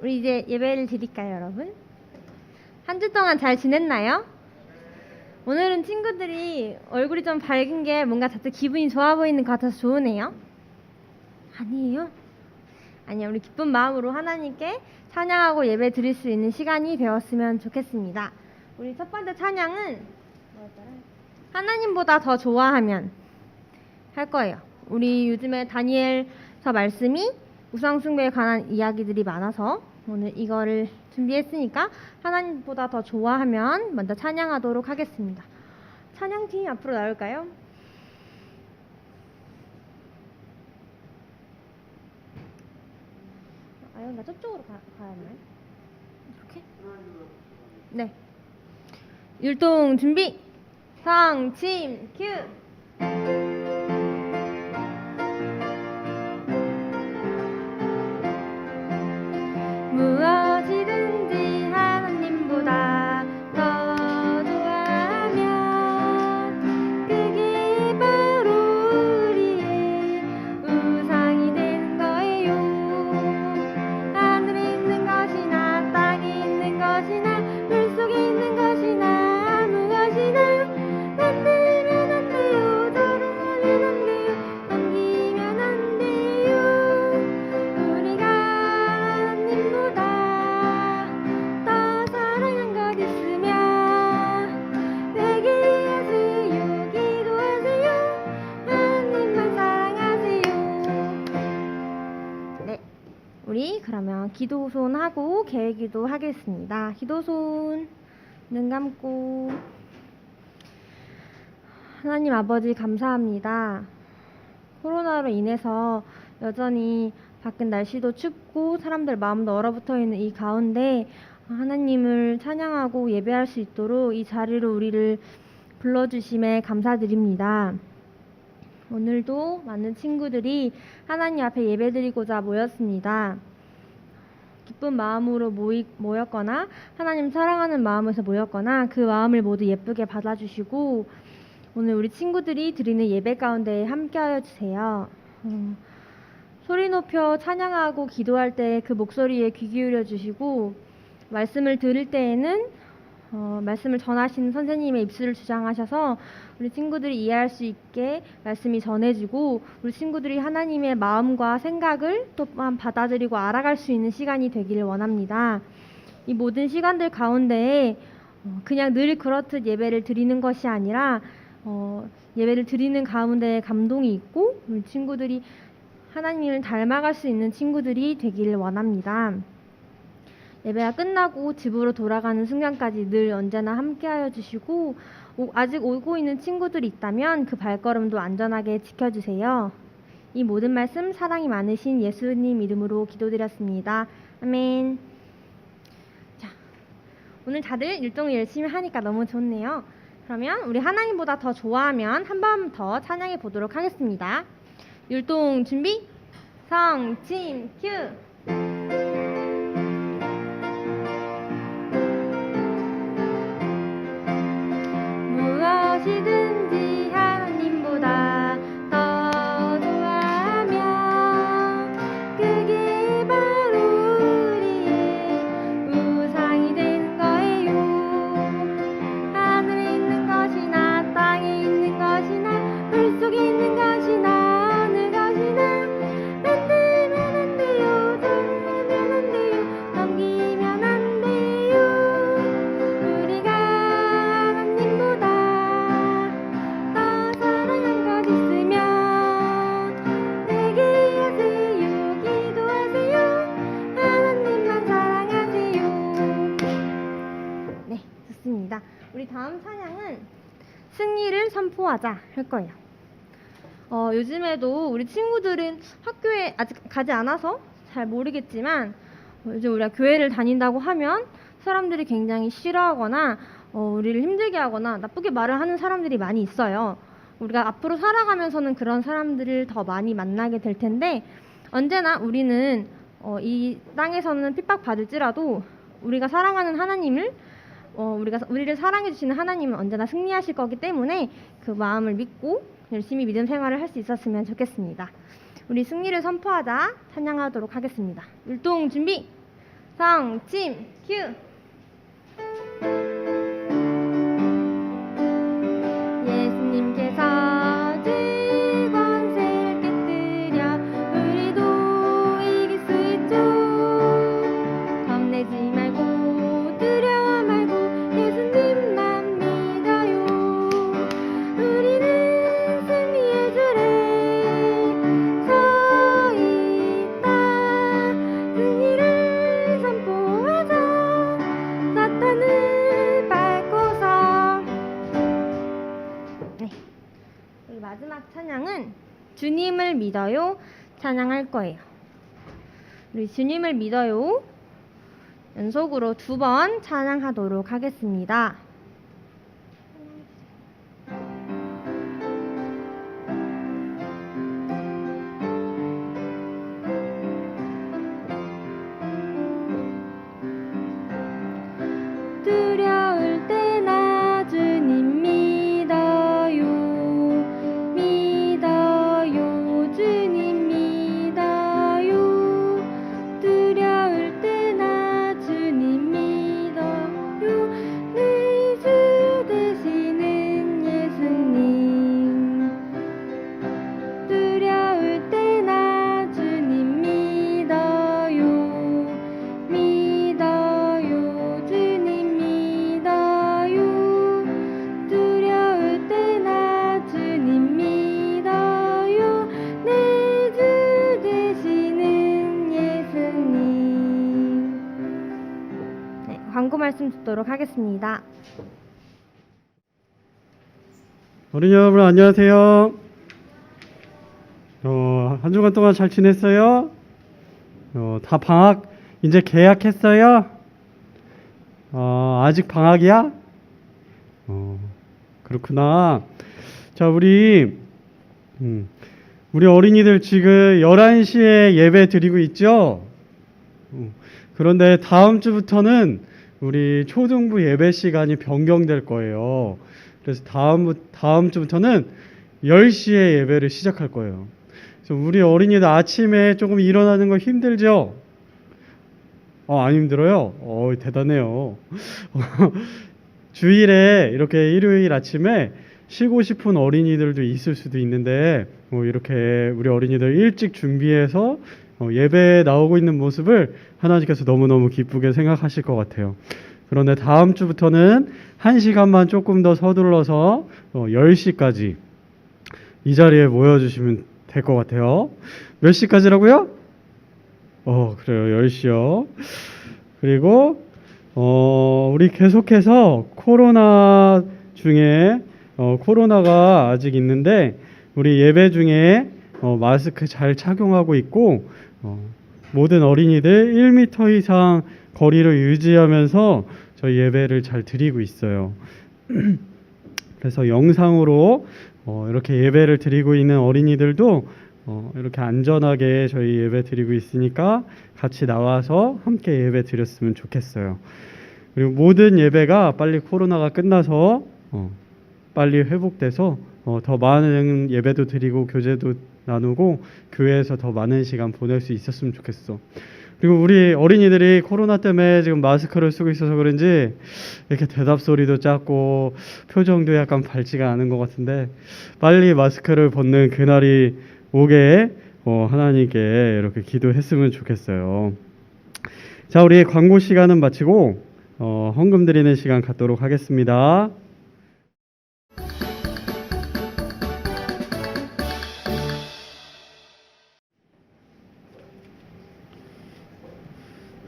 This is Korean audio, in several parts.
우리 이제 예배를 드릴까요, 여러분? 한 주 동안 잘 지냈나요? 오늘은 친구들이 얼굴이 좀 밝은 게 뭔가 자꾸 기분이 좋아 보이는 것 같아서 좋으네요. 아니에요? 아니요, 우리 기쁜 마음으로 하나님께 찬양하고 예배 드릴 수 있는 시간이 되었으면 좋겠습니다. 우리 첫 번째 찬양은 뭐였더라? 하나님보다 더 좋아하면 할 거예요. 우리 요즘에 다니엘서 말씀이 우상숭배에 관한 이야기들이 많아서 오늘 이거를 준비했으니까 하나님보다 더 좋아하면 먼저 찬양하도록 하겠습니다. 찬양팀 앞으로 나올까요? 나 저쪽으로 가야 하나요? 이렇게? 네. 율동 준비! 성침 큐! 무엇이든지 하나님보다 더 좋아하면 그게 바로 우리의 우상이 되는 거예요. 하늘에 있는 것이나 땅에 있는 것이나 물속에 있는 것이나 무엇이나 만들면 안 돼요. 저러면 안 돼요. 넘기면 안 돼요. 우리가 하나님보다 더 사랑한 것 있으면 회개하세요. 기도하세요. 하나님만 사랑하세요. 네, 우리 그러면 기도손 하고 계획기도 하겠습니다. 기도손 눈 감고. 하나님 아버지 감사합니다. 코로나로 인해서 여전히 밖은 날씨도 춥고 사람들 마음도 얼어붙어 있는 이 가운데 하나님을 찬양하고 예배할 수 있도록 이 자리로 우리를 불러주심에 감사드립니다. 오늘도 많은 친구들이 하나님 앞에 예배드리고자 모였습니다. 기쁜 마음으로 모였거나 하나님 사랑하는 마음에서 모였거나 그 마음을 모두 예쁘게 받아주시고 오늘 우리 친구들이 드리는 예배 가운데 함께하여 주세요. 소리 높여 찬양하고 기도할 때 그 목소리에 귀 기울여 주시고 말씀을 들을 때에는 말씀을 전하시는 선생님의 입술을 주장하셔서 우리 친구들이 이해할 수 있게 말씀이 전해지고 우리 친구들이 하나님의 마음과 생각을 또한 받아들이고 알아갈 수 있는 시간이 되기를 원합니다. 이 모든 시간들 가운데 그냥 늘 그렇듯 예배를 드리는 것이 아니라 예배를 드리는 가운데 감동이 있고 우리 친구들이 하나님을 닮아갈 수 있는 친구들이 되기를 원합니다. 예배가 끝나고 집으로 돌아가는 순간까지 늘 언제나 함께하여 주시고 아직 오고 있는 친구들이 있다면 그 발걸음도 안전하게 지켜주세요. 이 모든 말씀 사랑이 많으신 예수님 이름으로 기도드렸습니다. 아멘. 자, 오늘 다들 율동을 열심히 하니까 너무 좋네요. 그러면 우리 하나님보다 더 좋아하면 한 번 더 찬양해 보도록 하겠습니다. 율동 준비 성침 큐. 무엇이든지 하나님보다 더 좋아하면 그게 바로 우리의 우상이 되는 거예요. 하늘에 있는 것이나 땅에 있는 것이나 물속에 있는 것이나 어느 것이나 만들면 안 돼요. 저러면 안 돼요. 넘기면 안 돼요. 우리가 하나님보다 더 사랑한 것 있으면 회개하세요. 기도하세요. 하나님만 사랑하세요. 네, 좋습니다. 우리 다음 찬양은 승리를 선포하자 할 거예요. 요즘에도 우리 친구들은 학교에 아직 가지 않아서 잘 모르겠지만 요즘 우리가 교회를 다닌다고 하면 사람들이 굉장히 싫어하거나 우리를 힘들게 하거나 나쁘게 말을 하는 사람들이 많이 있어요. 우리가 앞으로 살아가면서는 그런 사람들을 더 많이 만나게 될 텐데 언제나 우리는 이 땅에서는 핍박받을지라도 우리가 사랑하는 하나님을 우리를 사랑해 주시는 하나님은 언제나 승리하실 거기 때문에 그 마음을 믿고 열심히 믿음 생활을 할 수 있었으면 좋겠습니다. 우리 승리를 선포하자 찬양하도록 하겠습니다. 율동 준비 성침 큐. 예수님께서 주 권세를 깨뜨려 우리도 이길 수 있죠. 겁내지 말고 두려워 말고 예수님만 믿어요. 우리는 승리의 줄에 서 있다. 승리를 선포하자. 사탄을 밟고서. 네, 우리 마지막 찬양은 주님을 믿어요 찬양할 거예요. 우리 주님을 믿어요 연속으로 2번 찬양하도록 하겠습니다. 두려울 때나 주님 믿어요. 믿어요. 주님 믿어요. 두려울 때나 주님 믿어요. 내 주 되시는 예수님. 두려울 때나 주님 믿어요. 믿어요. 주님 믿어요. 두려울 때나 주님 믿어요. 내 주 되시는 예수님. 네, 광고 말씀 듣도록 하겠습니다. 어린이 여러분 안녕하세요. 한 주간 동안 잘 지냈어요? 다 방학 이제 개학했어요? 아직 방학이야? 그렇구나. 자, 우리 어린이들 지금 11시에 예배 드리고 있죠? 그런데 다음 주부터는 우리 초등부 예배 시간이 변경될 거예요. 그래서 다음 주부터는 10시에 예배를 시작할 거예요. 그래서 우리 어린이들 아침에 조금 일어나는 거 힘들죠? 안 힘들어요? 대단해요. 주일에 이렇게 일요일 아침에 쉬고 싶은 어린이들도 있을 수도 있는데 이렇게 우리 어린이들 일찍 준비해서 예배에 나오고 있는 모습을 하나님께서 너무너무 기쁘게 생각하실 것 같아요. 그런데 다음 주부터는 1시간만 조금 더 서둘러서 10시까지 이 자리에 모여주시면 될 것 같아요. 몇 시까지라고요? 그래요. 10시요. 그리고 우리 계속해서 코로나 중에 코로나가 아직 있는데 우리 예배 중에 마스크 잘 착용하고 있고 모든 어린이들 1m 이상 거리를 유지하면서 저희 예배를 잘 드리고 있어요. 그래서 영상으로 이렇게 예배를 드리고 있는 어린이들도 이렇게 안전하게 저희 예배 드리고 있으니까 같이 나와서 함께 예배 드렸으면 좋겠어요. 그리고 모든 예배가 빨리 코로나가 끝나서 빨리 회복돼서 더 많은 예배도 드리고 교제도 나누고 교회에서 더 많은 시간 보낼 수 있었으면 좋겠어. 그리고 우리 어린이들이 코로나 때문에 지금 마스크를 쓰고 있어서 그런지 이렇게 대답 소리도 작고 표정도 약간 밝지가 않은 것 같은데 빨리 마스크를 벗는 그날이 오게 하나님께 이렇게 기도했으면 좋겠어요. 자, 우리 광고 시간은 마치고 헌금 드리는 시간 갖도록 하겠습니다.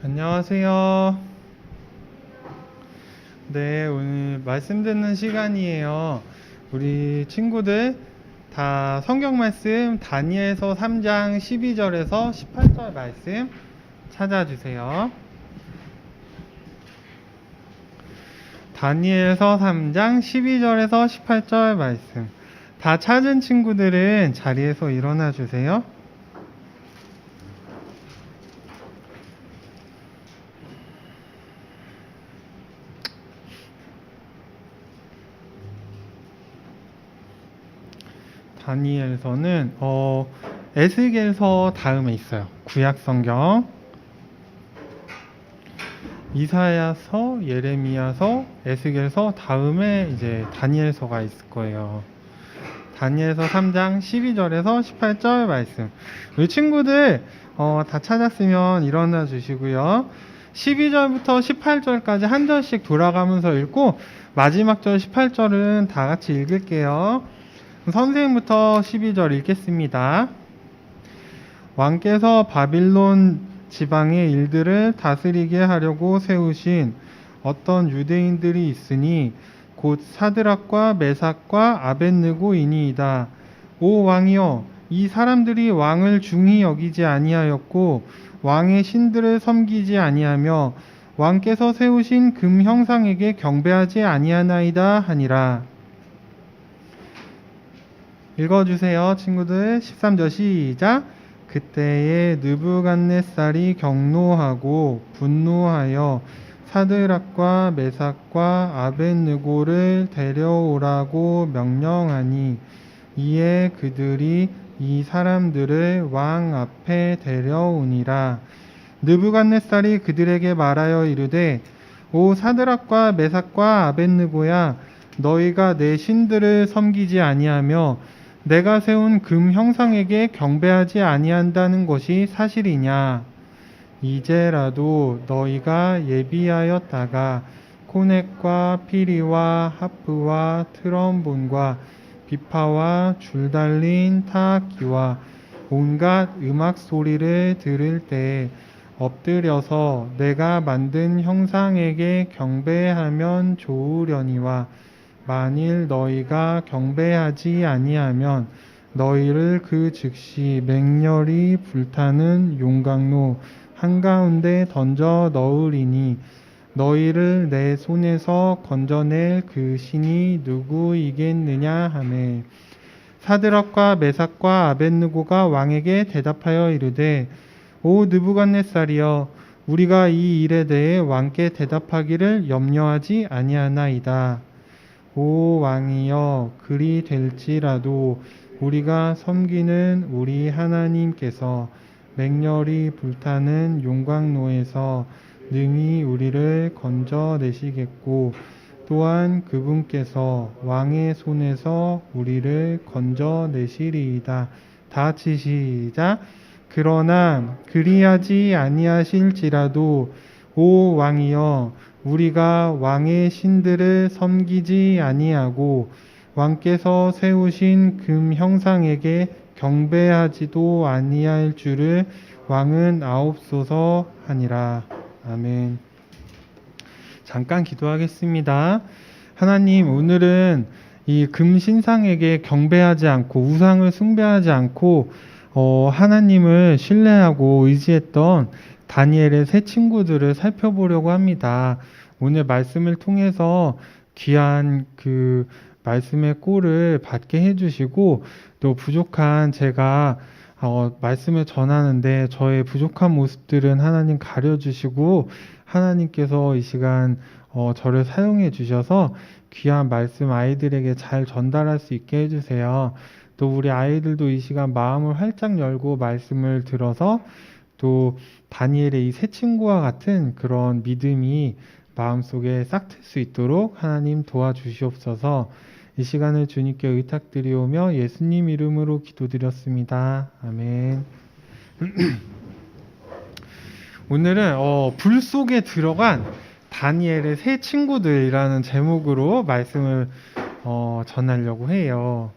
안녕하세요. 네, 오늘 말씀 듣는 시간이에요. 우리 친구들 다 성경 말씀 다니엘서 3장 12절에서 18절 말씀 찾아주세요. 다니엘서 3장 12절에서 18절 말씀. 다 찾은 친구들은 자리에서 일어나 주세요. 다니엘서는 에스겔서 다음에 있어요. 구약 성경. 이사야서, 예레미야서, 에스겔서 다음에 이제 다니엘서가 있을 거예요. 다니엘서 3장 12절에서 18절 말씀. 우리 친구들 다 찾았으면 일어나 주시고요. 12절부터 18절까지 한 절씩 돌아가면서 읽고 마지막 절 18절은 다 같이 읽을게요. 선생님부터 12절 읽겠습니다. 왕께서 바빌론 지방의 일들을 다스리게 하려고 세우신 어떤 유대인들이 있으니 곧 사드락과 메삭과 아벳느고이니이다. 오 왕이여, 이 사람들이 왕을 중히 여기지 아니하였고 왕의 신들을 섬기지 아니하며 왕께서 세우신 금 형상에게 경배하지 아니하나이다 하니라. 읽어주세요, 친구들. 13절 시작. 그때에 느부갓네살이 경노하고 분노하여 사드락과 메삭과 아벳느고를 데려오라고 명령하니 이에 그들이 이 사람들을 왕 앞에 데려오니라. 느부갓네살이 그들에게 말하여 이르되 오 사드락과 메삭과 아벳느고야, 너희가 내 신들을 섬기지 아니하며 내가 세운 금 형상에게 경배하지 아니한다는 것이 사실이냐? 이제라도 너희가 예비하였다가 코넥과 피리와 하프와 트럼본과 비파와 줄 달린 타악기와 온갖 음악 소리를 들을 때 엎드려서 내가 만든 형상에게 경배하면 좋으려니와 만일 너희가 경배하지 아니하면 너희를 그 즉시 맹렬히 불타는 용광로 한가운데 던져 넣으리니 너희를 내 손에서 건져낼 그 신이 누구이겠느냐 하매 사드락과 메삭과 아벳느고가 왕에게 대답하여 이르되 오 느부갓네살이여, 우리가 이 일에 대해 왕께 대답하기를 염려하지 아니하나이다. 오 왕이여, 그리 될지라도 우리가 섬기는 우리 하나님께서 맹렬히 불타는 용광로에서 능히 우리를 건져내시겠고 또한 그분께서 왕의 손에서 우리를 건져내시리이다. 다 같이 시작. 그러나 그리하지 아니하실지라도 오 왕이여, 우리가 왕의 신들을 섬기지 아니하고 왕께서 세우신 금 형상에게 경배하지도 아니할 줄을 왕은 아옵소서 하니라. 아멘. 잠깐 기도하겠습니다. 하나님, 오늘은 이 금 신상에게 경배하지 않고 우상을 숭배하지 않고 하나님을 신뢰하고 의지했던 다니엘의 세 친구들을 살펴보려고 합니다. 오늘 말씀을 통해서 귀한 그 말씀의 꼴을 받게 해주시고 또 부족한 제가 말씀을 전하는데 저의 부족한 모습들은 하나님 가려주시고 하나님께서 이 시간 저를 사용해 주셔서 귀한 말씀 아이들에게 잘 전달할 수 있게 해주세요. 또 우리 아이들도 이 시간 마음을 활짝 열고 말씀을 들어서 또 다니엘의 이 세 친구와 같은 그런 믿음이 마음속에 싹 틀 수 있도록 하나님 도와주시옵소서. 이 시간을 주님께 의탁드리오며 예수님 이름으로 기도드렸습니다. 아멘. 오늘은 불 속에 들어간 다니엘의 세 친구들이라는 제목으로 말씀을 전하려고 해요.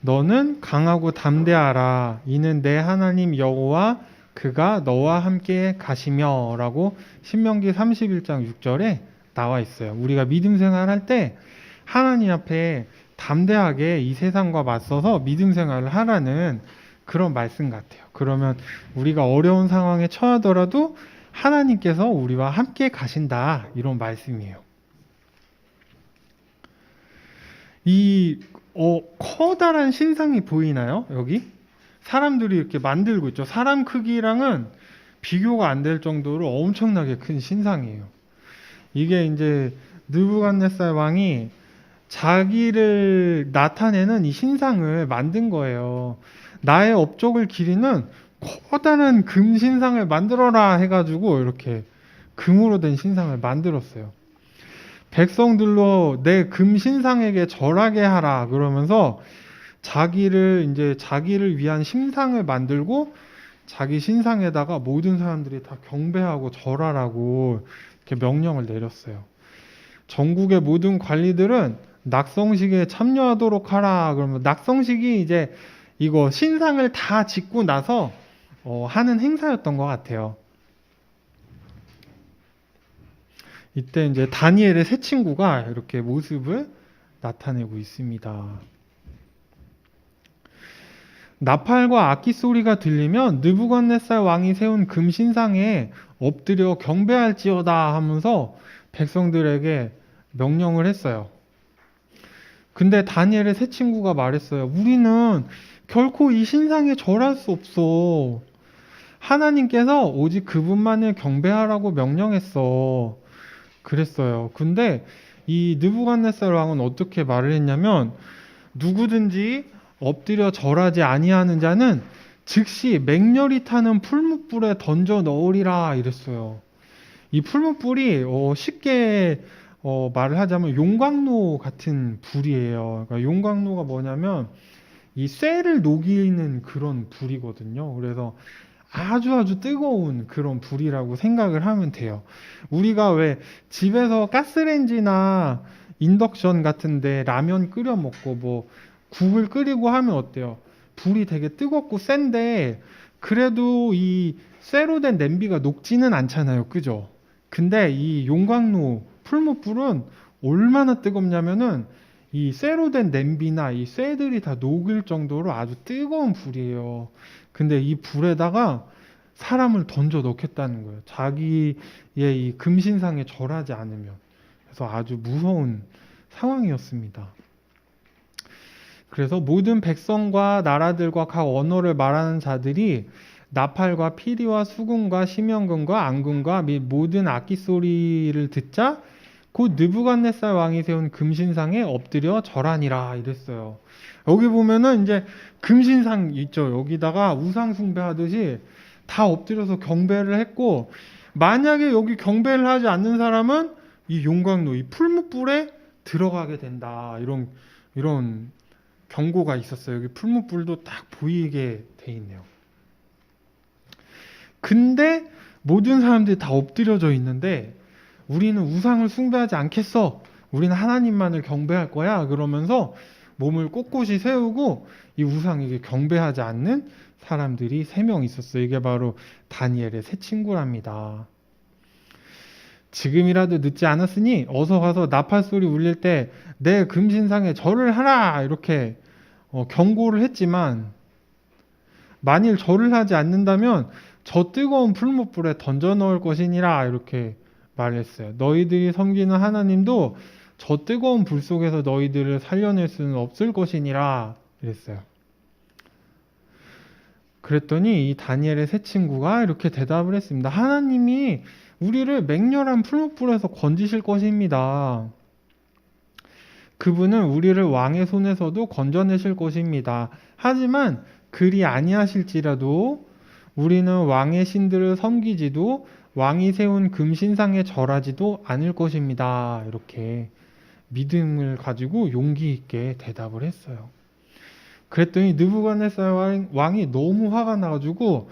너는 강하고 담대하라. 이는 내 하나님 여호와 그가 너와 함께 가시며 라고 신명기 31장 6절에 나와 있어요. 우리가 믿음 생활할 때 하나님 앞에 담대하게 이 세상과 맞서서 믿음 생활을 하라는 그런 말씀 같아요. 그러면 우리가 어려운 상황에 처하더라도 하나님께서 우리와 함께 가신다, 이런 말씀이에요. 이 커다란 신상이 보이나요? 여기 사람들이 이렇게 만들고 있죠. 사람 크기랑은 비교가 안 될 정도로 엄청나게 큰 신상이에요. 이게 이제 느부갓네살 왕이 자기를 나타내는 이 신상을 만든 거예요. 나의 업적을 기리는 커다란 금 신상을 만들어라 해가지고 이렇게 금으로 된 신상을 만들었어요. 백성들로 내 금 신상에게 절하게 하라 그러면서 자기를 위한 신상을 만들고 자기 신상에다가 모든 사람들이 다 경배하고 절하라고 이렇게 명령을 내렸어요. 전국의 모든 관리들은 낙성식에 참여하도록 하라. 그러면 낙성식이 이제 이거 신상을 다 짓고 나서 하는 행사였던 것 같아요. 이때 이제 다니엘의 세 친구가 이렇게 모습을 나타내고 있습니다. 나팔과 악기 소리가 들리면 느부갓네살 왕이 세운 금 신상에 엎드려 경배할지어다 하면서 백성들에게 명령을 했어요. 근데 다니엘의 세 친구가 말했어요. 우리는 결코 이 신상에 절할 수 없어. 하나님께서 오직 그분만을 경배하라고 명령했어. 그랬어요. 근데 이 느부갓네살 왕은 어떻게 말을 했냐면 누구든지 엎드려 절하지 아니하는 자는 즉시 맹렬히 타는 풀무불에 던져 넣으리라 이랬어요. 이 풀무불이 쉽게 말을 하자면 용광로 같은 불이에요. 그러니까 용광로가 뭐냐면 이 쇠를 녹이는 그런 불이거든요. 그래서 아주 뜨거운 그런 불이라고 생각을 하면 돼요. 우리가 왜 집에서 가스레인지나 인덕션 같은데 라면 끓여 먹고 뭐 국을 끓이고 하면 어때요? 불이 되게 뜨겁고 센데 그래도 이 쇠로 된 냄비가 녹지는 않잖아요. 그죠? 근데 이 용광로 풀무불은 얼마나 뜨겁냐면은 이 쇠로 된 냄비나 이 쇠들이 다 녹을 정도로 아주 뜨거운 불이에요. 근데 이 불에다가 사람을 던져 넣겠다는 거예요. 자기의 이 금신상에 절하지 않으면. 그래서 아주 무서운 상황이었습니다. 그래서 모든 백성과 나라들과 각 언어를 말하는 자들이 나팔과 피리와 수금과 심연금과 앙금과 및 모든 악기 소리를 듣자 곧 느부갓네살 왕이 세운 금신상에 엎드려 절하니라 이랬어요. 여기 보면은 이제 금신상 있죠. 여기다가 우상 숭배하듯이 다 엎드려서 경배를 했고 만약에 여기 경배를 하지 않는 사람은 이 용광로, 이 풀무불에 들어가게 된다. 이런 경고가 있었어요. 여기 풀무불도 딱 보이게 돼 있네요. 근데 모든 사람들이 다 엎드려져 있는데 우리는 우상을 숭배하지 않겠어. 우리는 하나님만을 경배할 거야. 그러면서 몸을 꼿꼿이 세우고 이 우상에게 경배하지 않는 사람들이 3명 있었어요. 이게 바로 다니엘의 세 친구랍니다. 지금이라도 늦지 않았으니 어서 가서 나팔 소리 울릴 때 내 금신상에 절을 하라 이렇게 경고를 했지만 만일 절을 하지 않는다면 저 뜨거운 풀무불에 던져 넣을 것이니라 이렇게 말했어요. 너희들이 섬기는 하나님도 저 뜨거운 불 속에서 너희들을 살려낼 수는 없을 것이니라 이랬어요. 그랬더니 이 다니엘의 세 친구가 이렇게 대답을 했습니다. 하나님이 우리를 맹렬한 풀무불에서 건지실 것입니다. 그분은 우리를 왕의 손에서도 건져내실 것입니다. 하지만 그리 아니하실지라도 우리는 왕의 신들을 섬기지도 왕이 세운 금신상에 절하지도 않을 것입니다. 이렇게 믿음을 가지고 용기 있게 대답을 했어요. 그랬더니 느부갓네살 왕이 너무 화가 나가지고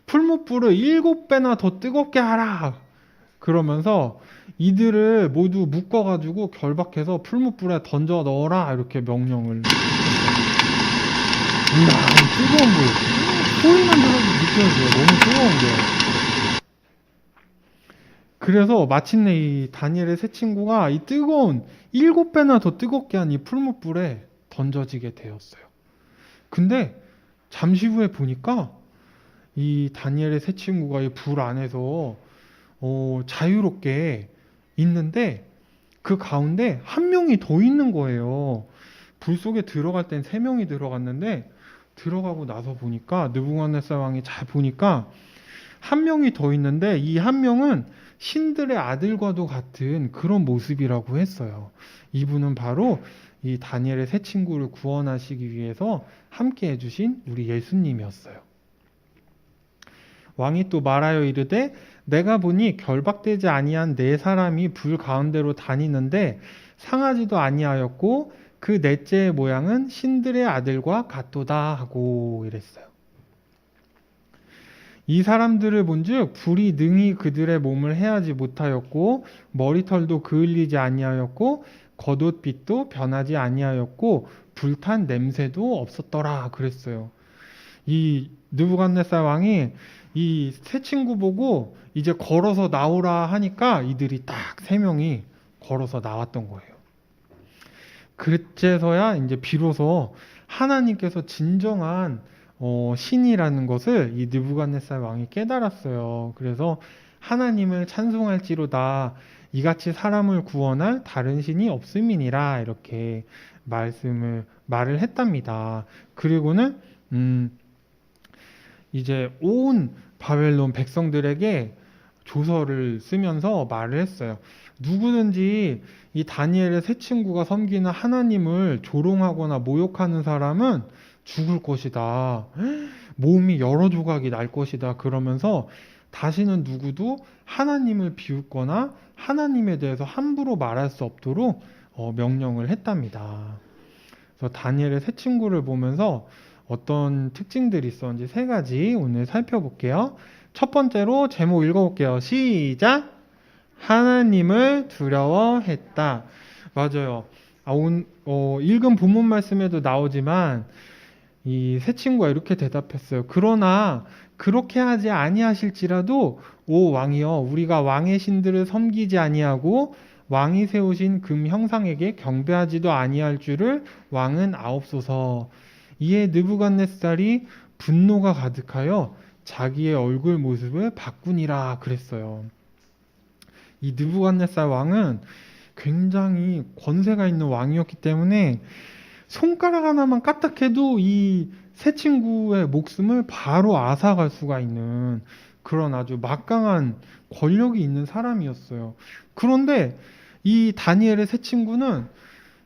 풀무불을 7배나 더 뜨겁게 하라 그러면서 이들을 모두 묶어가지고 결박해서 풀무불에 던져 넣어라 이렇게 명령을 이야 뜨거운 물 소리만 들어도 느껴져요. 너무 뜨거운 게. 그래서 마침내 이 다니엘의 세 친구가 이 뜨거운 7배나 더 뜨겁게 한 이 풀무불에 던져지게 되었어요. 근데 잠시 후에 보니까 이 다니엘의 세 친구가 이 불 안에서 자유롭게 있는데 그 가운데 한 명이 더 있는 거예요. 불 속에 들어갈 땐 3명이 들어갔는데 들어가고 나서 보니까 느부갓네살 왕이 잘 보니까 한 명이 더 있는데 이 한 명은 신들의 아들과도 같은 그런 모습이라고 했어요. 이분은 바로 이 다니엘의 세 친구를 구원하시기 위해서 함께 해주신 우리 예수님이었어요. 왕이 또 말하여 이르되 내가 보니 결박되지 아니한 네 사람이 불 가운데로 다니는데 상하지도 아니하였고 그 넷째의 모양은 신들의 아들과 같도다 하고 이랬어요. 이 사람들을 본즉 불이 능히 그들의 몸을 해하지 못하였고 머리털도 그을리지 아니하였고 겉옷빛도 변하지 아니하였고 불탄 냄새도 없었더라 그랬어요. 이 느부갓네살 왕이 이 세 친구 보고 이제 걸어서 나오라 하니까 이들이 딱 세 명이 걸어서 나왔던 거예요. 그제서야 이제 비로소 하나님께서 진정한 신이라는 것을 이 느부갓네살 왕이 깨달았어요. 그래서 하나님을 찬송할지로다 이같이 사람을 구원할 다른 신이 없음이니라 이렇게 말을 했답니다. 그리고는 이제 온 바벨론 백성들에게 조서를 쓰면서 말을 했어요. 누구든지 이 다니엘의 세 친구가 섬기는 하나님을 조롱하거나 모욕하는 사람은 죽을 것이다. 몸이 여러 조각이 날 것이다. 그러면서 다시는 누구도 하나님을 비웃거나 하나님에 대해서 함부로 말할 수 없도록 명령을 했답니다. 그래서 다니엘의 세 친구를 보면서 어떤 특징들이 있었는지 세 가지 오늘 살펴볼게요. 첫 번째로 제목 읽어볼게요. 시작! 하나님을 두려워했다. 맞아요. 읽은 본문 말씀에도 나오지만 이 세 친구가 이렇게 대답했어요. 그러나 그렇게 하지 아니하실지라도 오 왕이여 우리가 왕의 신들을 섬기지 아니하고 왕이 세우신 금 형상에게 경배하지도 아니할 줄을 왕은 아옵소서. 이에 느부갓네살이 분노가 가득하여 자기의 얼굴 모습을 바꾸니라 그랬어요. 이 느부갓네살 왕은 굉장히 권세가 있는 왕이었기 때문에 손가락 하나만 까딱해도 이 세 친구의 목숨을 바로 앗아갈 수가 있는 그런 아주 막강한 권력이 있는 사람이었어요. 그런데 이 다니엘의 세 친구는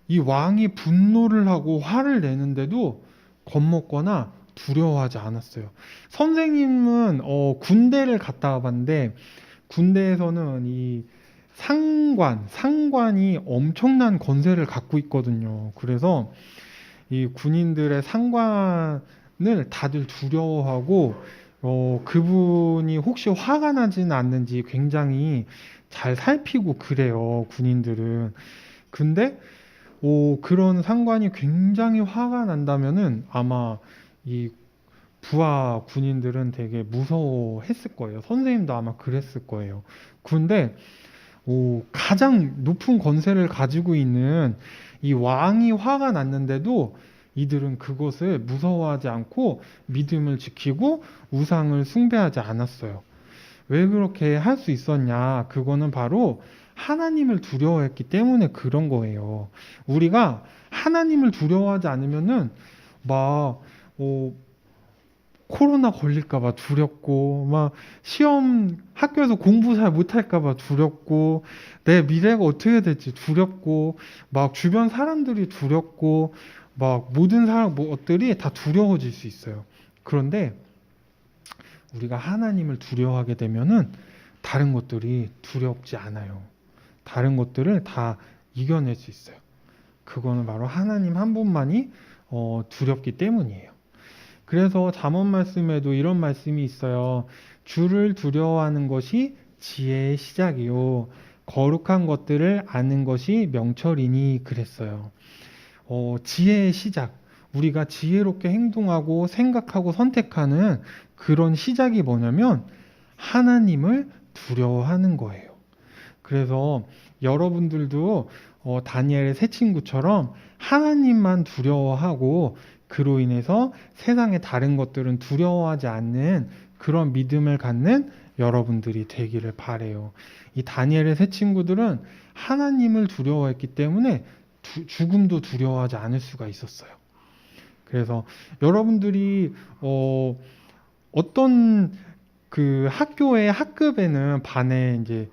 이 왕이 분노를 하고 화를 내는데도 겁먹거나 두려워하지 않았어요. 선생님은 군대를 갔다 와봤는데 군대에서는 이 상관이 엄청난 권세를 갖고 있거든요. 그래서 이 군인들의 상관을 다들 두려워하고 그분이 혹시 화가 나지는 않는지 굉장히 잘 살피고 그래요. 군인들은. 근데 그런 상관이 굉장히 화가 난다면은 아마 이 부하 군인들은 되게 무서워했을 거예요. 선생님도 아마 그랬을 거예요. 근데 가장 높은 권세를 가지고 있는 이 왕이 화가 났는데도 이들은 그것을 무서워하지 않고 믿음을 지키고 우상을 숭배하지 않았어요. 왜 그렇게 할 수 있었냐? 그거는 바로 하나님을 두려워했기 때문에 그런 거예요. 우리가 하나님을 두려워하지 않으면은 막 코로나 걸릴까봐 두렵고, 막 시험 학교에서 공부 잘 못할까봐 두렵고, 내 미래가 어떻게 될지 두렵고, 막 주변 사람들이 두렵고, 막 모든 것들이 다 두려워질 수 있어요. 그런데 우리가 하나님을 두려워하게 되면은 다른 것들이 두렵지 않아요. 다른 것들을 다 이겨낼 수 있어요. 그거는 바로 하나님 한 분만이 두렵기 때문이에요. 그래서 잠언 말씀에도 이런 말씀이 있어요. 주를 두려워하는 것이 지혜의 시작이요. 거룩한 것들을 아는 것이 명철이니 그랬어요. 지혜의 시작. 우리가 지혜롭게 행동하고 생각하고 선택하는 그런 시작이 뭐냐면 하나님을 두려워하는 거예요. 그래서 여러분들도 다니엘의 세 친구처럼 하나님만 두려워하고 그로 인해서 세상의 다른 것들은 두려워하지 않는 그런 믿음을 갖는 여러분들이 되기를 바래요. 이 다니엘의 세 친구들은 하나님을 두려워했기 때문에 죽음도 두려워하지 않을 수가 있었어요. 그래서 여러분들이 어떤 그 학교의 학급에는 반에 이제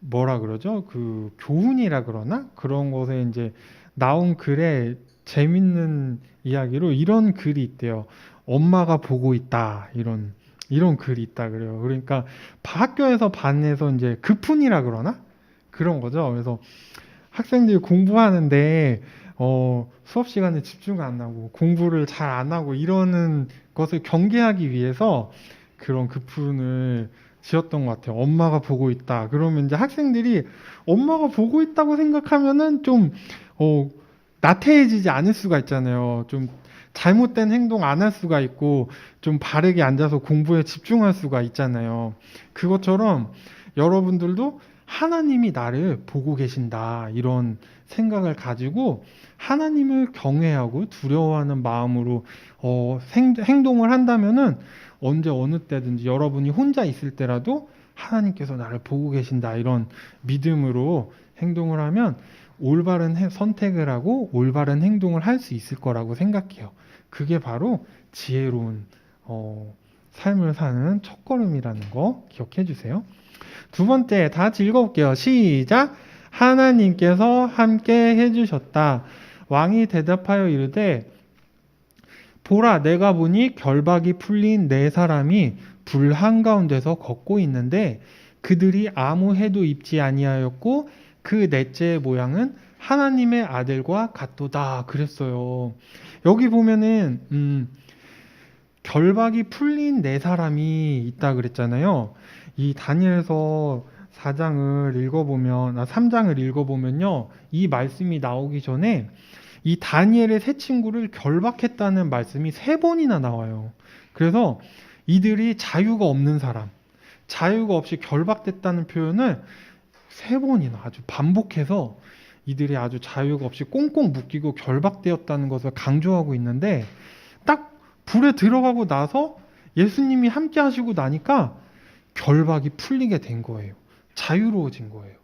뭐라 그러죠? 그 교훈이라 그러나? 그런 것에 이제 나온 글에 재밌는 이야기로 이런 글이 있대요. 엄마가 보고 있다. 이런 이런 글이 있다 그래요. 그러니까 학교에서 반에서 이제 급훈이라 그러나? 그런 거죠. 그래서 학생들이 공부하는데 수업 시간에 집중 안 하고 공부를 잘 안 하고 이러는 것을 경계하기 위해서 그런 급훈을 지었던 것 같아요. 엄마가 보고 있다. 그러면 이제 학생들이 엄마가 보고 있다고 생각하면은 좀 나태해지지 않을 수가 있잖아요. 좀 잘못된 행동 안 할 수가 있고 좀 바르게 앉아서 공부에 집중할 수가 있잖아요. 그것처럼 여러분들도 하나님이 나를 보고 계신다 이런 생각을 가지고 하나님을 경외하고 두려워하는 마음으로 행동을 한다면은 언제 어느 때든지 여러분이 혼자 있을 때라도 하나님께서 나를 보고 계신다 이런 믿음으로 행동을 하면 올바른 선택을 하고 올바른 행동을 할 수 있을 거라고 생각해요. 그게 바로 지혜로운 삶을 사는 첫걸음이라는 거 기억해 주세요. 두 번째, 다 같이 읽어볼게요. 시작! 하나님께서 함께 해주셨다. 왕이 대답하여 이르되 보라, 내가 보니 결박이 풀린 네 사람이 불 한가운데서 걷고 있는데 그들이 아무 해도 입지 아니하였고 그 넷째의 모양은 하나님의 아들과 같도다 그랬어요. 여기 보면은 결박이 풀린 네 사람이 있다 그랬잖아요. 이 다니엘서 4장을 읽어보면 3장을 읽어보면요. 이 말씀이 나오기 전에 이 다니엘의 세 친구를 결박했다는 말씀이 3번이나 나와요. 그래서 이들이 자유가 없는 사람, 자유가 없이 결박됐다는 표현을 3번이나 아주 반복해서 이들이 아주 자유가 없이 꽁꽁 묶이고 결박되었다는 것을 강조하고 있는데 딱 불에 들어가고 나서 예수님이 함께 하시고 나니까 결박이 풀리게 된 거예요. 자유로워진 거예요.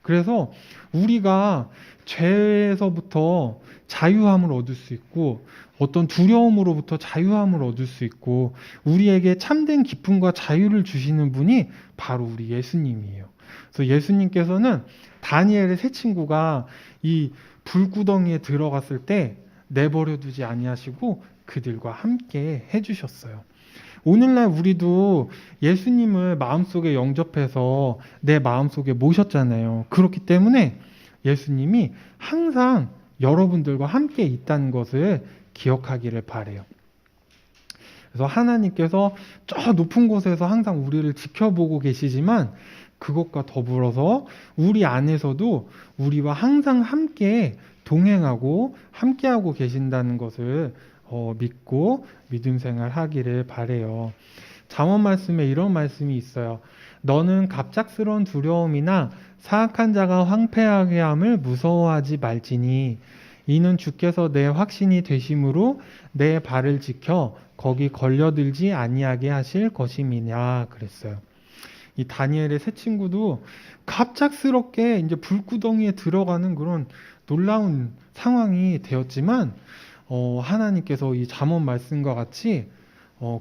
그래서 우리가 죄에서부터 자유함을 얻을 수 있고 어떤 두려움으로부터 자유함을 얻을 수 있고 우리에게 참된 기쁨과 자유를 주시는 분이 바로 우리 예수님이에요. 그래서 예수님께서는 다니엘의 세 친구가 이 불구덩이에 들어갔을 때 내버려 두지 아니하시고 그들과 함께 해주셨어요. 오늘날 우리도 예수님을 마음속에 영접해서 내 마음속에 모셨잖아요. 그렇기 때문에 예수님이 항상 여러분들과 함께 있다는 것을 기억하기를 바래요. 그래서 하나님께서 저 높은 곳에서 항상 우리를 지켜보고 계시지만 그것과 더불어서 우리 안에서도 우리와 항상 함께 동행하고 함께하고 계신다는 것을 믿고 믿음 생활 하기를 바래요. 잠언 말씀에 이런 말씀이 있어요. 너는 갑작스러운 두려움이나 사악한 자가 황폐하게 함을 무서워하지 말지니 이는 주께서 내 확신이 되심으로 내 발을 지켜 거기 걸려들지 아니하게 하실 것임이냐 그랬어요. 이 다니엘의 세 친구도 갑작스럽게 이제 불구덩이에 들어가는 그런 놀라운 상황이 되었지만 하나님께서 이 잠언 말씀과 같이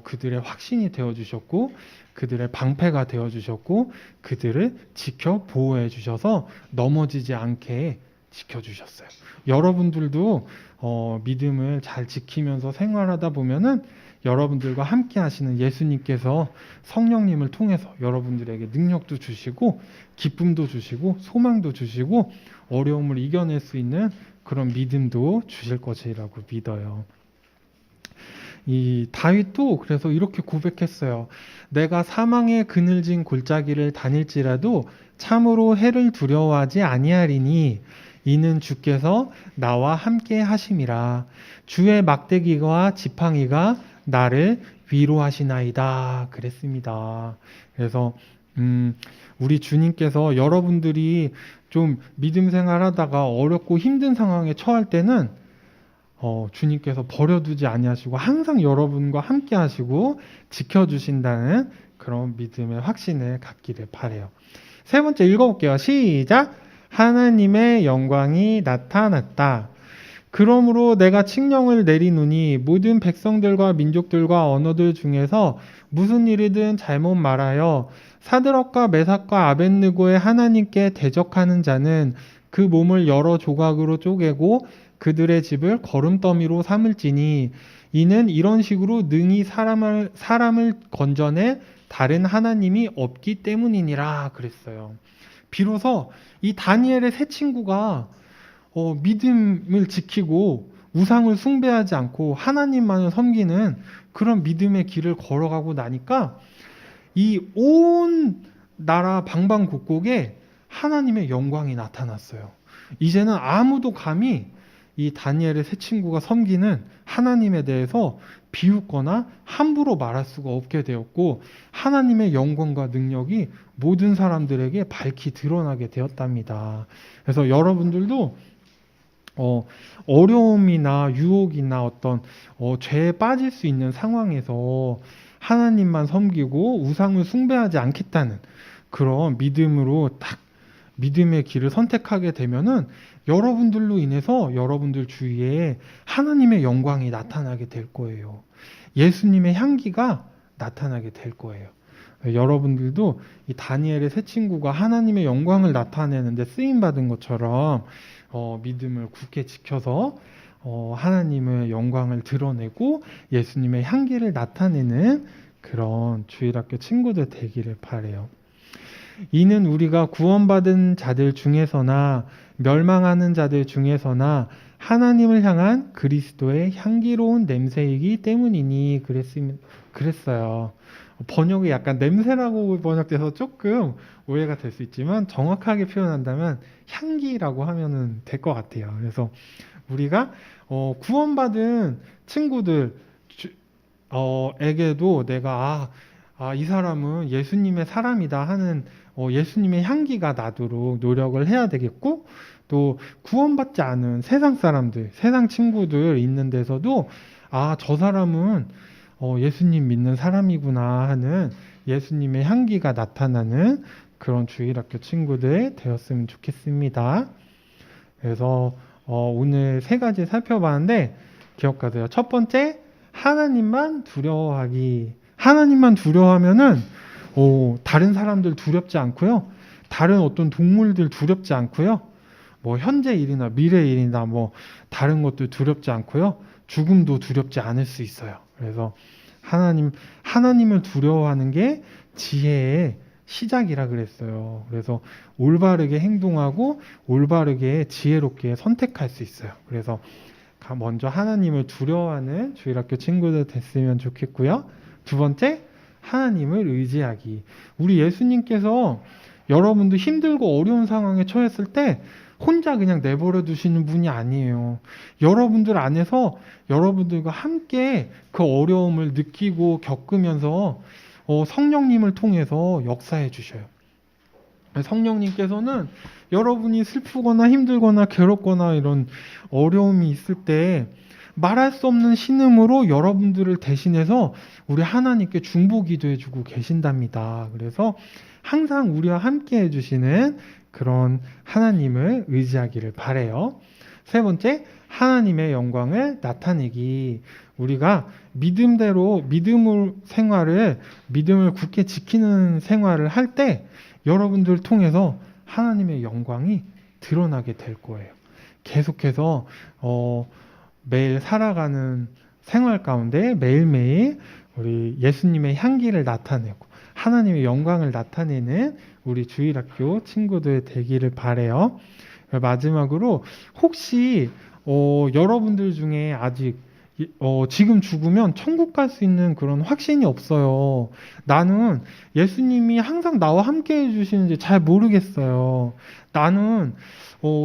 그들의 확신이 되어주셨고 그들의 방패가 되어주셨고 그들을 지켜 보호해 주셔서 넘어지지 않게 지켜주셨어요. 여러분들도 믿음을 잘 지키면서 생활하다 보면은 여러분들과 함께 하시는 예수님께서 성령님을 통해서 여러분들에게 능력도 주시고 기쁨도 주시고 소망도 주시고 어려움을 이겨낼 수 있는 그런 믿음도 주실 것이라고 믿어요. 이 다윗도 그래서 이렇게 고백했어요. 내가 사망의 그늘진 골짜기를 다닐지라도 참으로 해를 두려워하지 아니하리니 이는 주께서 나와 함께 하심이라. 주의 막대기와 지팡이가 나를 위로하시나이다 그랬습니다. 그래서 우리 주님께서 여러분들이 좀 믿음 생활하다가 어렵고 힘든 상황에 처할 때는 주님께서 버려두지 아니하시고 항상 여러분과 함께 하시고 지켜주신다는 그런 믿음의 확신을 갖기를 바라요. 세 번째 읽어볼게요. 시작! 하나님의 영광이 나타났다. 그러므로 내가 칙령을 내리노니 모든 백성들과 민족들과 언어들 중에서 무슨 일이든 잘못 말하여 사드락과 메삭과 아벳느고의 하나님께 대적하는 자는 그 몸을 여러 조각으로 쪼개고 그들의 집을 거름더미로 삼을지니 이는 이런 식으로 능히 사람을 건져낼 다른 하나님이 없기 때문이니라 그랬어요. 비로소 이 다니엘의 세 친구가 믿음을 지키고 우상을 숭배하지 않고 하나님만을 섬기는 그런 믿음의 길을 걸어가고 나니까 이 온 나라 방방곡곡에 하나님의 영광이 나타났어요. 이제는 아무도 감히 이 다니엘의 세 친구가 섬기는 하나님에 대해서 비웃거나 함부로 말할 수가 없게 되었고, 하나님의 영광과 능력이 모든 사람들에게 밝히 드러나게 되었답니다. 그래서 여러분들도 어려움이나 유혹이나 어떤 죄에 빠질 수 있는 상황에서 하나님만 섬기고 우상을 숭배하지 않겠다는 그런 믿음으로 딱 믿음의 길을 선택하게 되면은 여러분들로 인해서 여러분들 주위에 하나님의 영광이 나타나게 될 거예요. 예수님의 향기가 나타나게 될 거예요. 여러분들도 이 다니엘의 세 친구가 하나님의 영광을 나타내는데 쓰임 받은 것처럼 믿음을 굳게 지켜서 하나님의 영광을 드러내고 예수님의 향기를 나타내는 그런 주일학교 친구들 되기를 바라요. 이는 우리가 구원받은 자들 중에서나 멸망하는 자들 중에서나 하나님을 향한 그리스도의 향기로운 냄새이기 때문이니 그랬어요. 번역이 약간 냄새라고 번역돼서 조금 오해가 될 수 있지만 정확하게 표현한다면 향기라고 하면 될 것 같아요. 그래서 우리가 구원받은 친구들 에게도 내가 이 사람은 예수님의 사람이다 하는 예수님의 향기가 나도록 노력을 해야 되겠고, 또 구원받지 않은 세상 사람들, 세상 친구들 있는 데서도 저 사람은 예수님 믿는 사람이구나 하는 예수님의 향기가 나타나는 그런 주일학교 친구들 되었으면 좋겠습니다. 그래서 오늘 세 가지 살펴봤는데 기억하세요. 첫 번째, 하나님만 두려워하기. 하나님만 두려워하면은 다른 사람들 두렵지 않고요. 다른 어떤 동물들 두렵지 않고요. 뭐 현재 일이나 미래 일이나 뭐 다른 것도 두렵지 않고요. 죽음도 두렵지 않을 수 있어요. 그래서 하나님을 두려워하는 게 지혜의 시작이라 그랬어요. 그래서 올바르게 행동하고 올바르게 지혜롭게 선택할 수 있어요. 그래서 먼저 하나님을 두려워하는 주일학교 친구들 됐으면 좋겠고요. 두 번째, 하나님을 의지하기. 우리 예수님께서 여러분도 힘들고 어려운 상황에 처했을 때 혼자 그냥 내버려 두시는 분이 아니에요. 여러분들 안에서 여러분들과 함께 그 어려움을 느끼고 겪으면서 성령님을 통해서 역사해 주셔요. 성령님께서는 여러분이 슬프거나 힘들거나 괴롭거나 이런 어려움이 있을 때 말할 수 없는 신음으로 여러분들을 대신해서 우리 하나님께 중보 기도해 주고 계신답니다. 그래서 항상 우리와 함께 해주시는 그런 하나님을 의지하기를 바라요. 세 번째, 하나님의 영광을 나타내기. 우리가 믿음대로 믿음을 굳게 지키는 생활을 할 때 여러분들 통해서 하나님의 영광이 드러나게 될 거예요. 계속해서 매일 살아가는 생활 가운데 매일매일 우리 예수님의 향기를 나타내고 하나님의 영광을 나타내는 우리 주일학교 친구들 되기를 바라요. 마지막으로 혹시 여러분들 중에 아직 지금 죽으면 천국 갈 수 있는 그런 확신이 없어요. 나는 예수님이 항상 나와 함께 해주시는지 잘 모르겠어요. 나는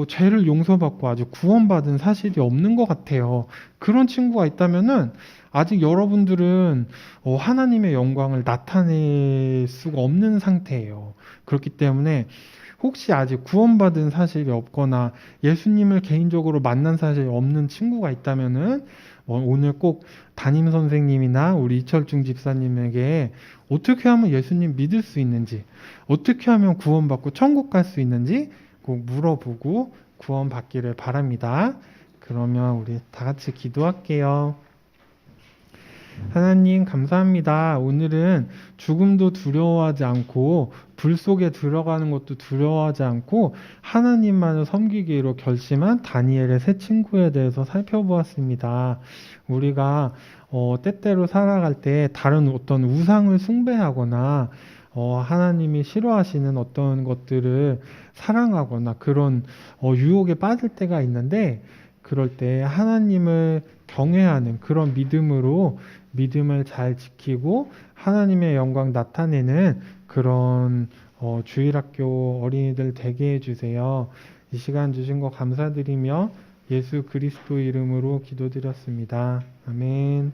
죄를 용서받고 아직 구원받은 사실이 없는 것 같아요. 그런 친구가 있다면은 아직 여러분들은 하나님의 영광을 나타낼 수가 없는 상태예요. 그렇기 때문에 혹시 아직 구원받은 사실이 없거나 예수님을 개인적으로 만난 사실이 없는 친구가 있다면은 오늘 꼭 담임 선생님이나 우리 이철중 집사님에게 어떻게 하면 예수님 믿을 수 있는지, 어떻게 하면 구원받고 천국 갈 수 있는지 꼭 물어보고 구원받기를 바랍니다. 그러면 우리 다 같이 기도할게요. 하나님 감사합니다. 오늘은 죽음도 두려워하지 않고 불 속에 들어가는 것도 두려워하지 않고 하나님만을 섬기기로 결심한 다니엘의 세 친구에 대해서 살펴보았습니다. 우리가 때때로 살아갈 때 다른 어떤 우상을 숭배하거나 하나님이 싫어하시는 어떤 것들을 사랑하거나 그런 유혹에 빠질 때가 있는데, 그럴 때 하나님을 경외하는 그런 믿음으로 믿음을 잘 지키고 하나님의 영광 나타내는 그런 주일학교 어린이들 되게 해주세요. 이 시간 주신 거 감사드리며 예수 그리스도 이름으로 기도드렸습니다. 아멘.